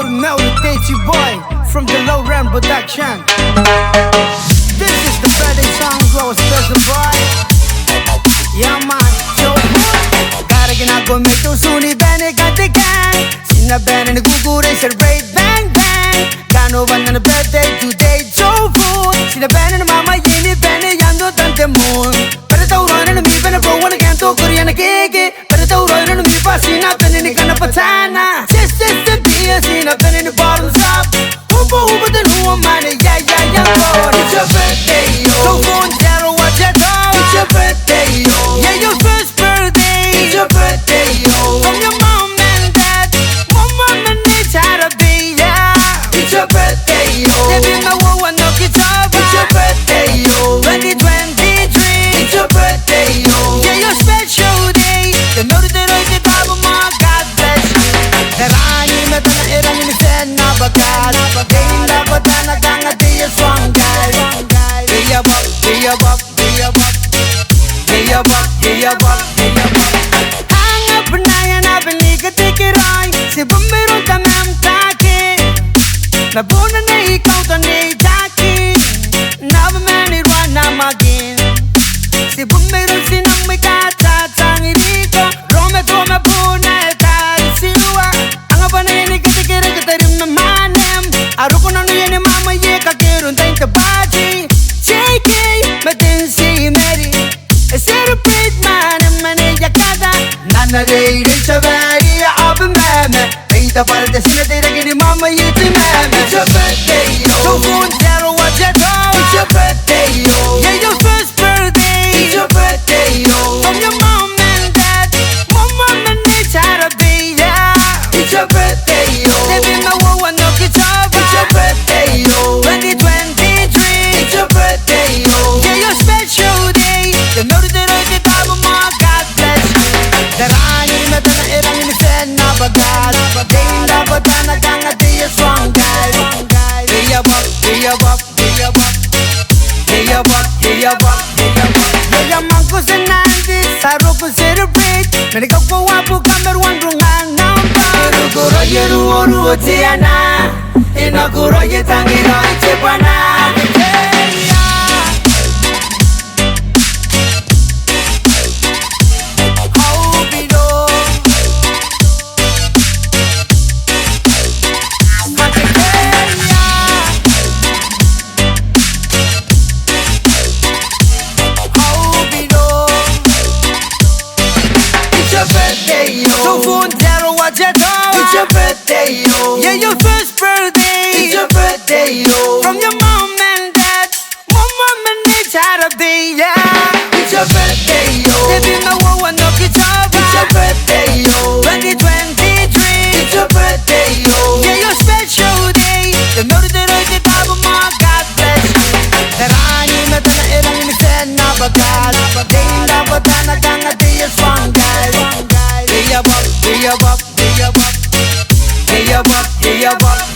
know the Teidy boy from the Lowland Productions. This is the birthday song to our special boy. Yeah man, Joefoon. Gotta get out go make those soony band got the gang. Sing a band in the Google they celebrate bang bang. Got no one on the birthday today, Joefoon. See the band in the mama yini band yando tante moon. Pero Tearoua in the me band bro wanna get to Korean gigi. Pero Tearoua in the me pasina band in the kana patana. Just the beer seen up in the bottoms up. Who the new money, yeah, boy. It's your birthday, yo. Joefoon, Tearoua, it's your birthday, yo. Yeah, your first birthday. It's your birthday, yo. From your mom and dad, mom and it's how to be, yeah. It's your birthday, yo. Living my world, no guitar. It's your birthday, yo. 2023. It's your birthday, yo. Yeah, your special day. The note that I did, God bless you. The Rani, Metana, in the Sen, Nabagad. Hang up and I believe a ticket on. Si Bumbero Tamam Taki. Nabuna Nay Counter Nay Taki. Never man it run am again. Si Bumbero Sinamikata Tangiriko. Rome Toma Puna Siwa. Angabana Nikita Kitarim Manem. Arukuna Ni Mama Yeka Kirun Tank the Baji. JK, Matensi Mary. A celebrate man and manager Kada. Nana Day, it's a very open man. Ain't about the Sinati, Mama, you to man. It's your birthday, yo. Joefoon, Tearoua, it's your birthday, yo. Yeah, your first birthday. It's your birthday, yo. From your mom and dad, mom and it's how to be, yeah. It's your birthday, yo. Living my world, no guitar. It's your birthday, yo. 2023. It's your birthday, yo. Yeah, your special day. The note that I did, God bless you. The Rani, Metana, in the Sen, Nabagad. Dana, Batana, Ganga, they are strong guy. They are buck, they are buck, they are buck. They are buck, they are buck, they are buck. They are Mancos and Nantis, Saroko celebrate. Medical Wapu, Cameroon, Rungan, Namba. Ruguro, Yeru, Tiana. Inaguro, Yetangiro, Chepana. Joefoon, Tearoua, it's your birthday, yo. Yeah, your first birthday. It's your birthday, yo. From your mom and dad, mom and it's how to be, yeah. It's your birthday, yo. Living my world, no guitar. It's your birthday, yo. 2023. It's your birthday, yo. Yeah, your special day. The note that I did, God bless you. The Rani, Metana, in the Sen, Nabagad. Dana, Batana, Ganga, they are strong guys. They are buck, they are buck, they are buck. They are buck, they are buck.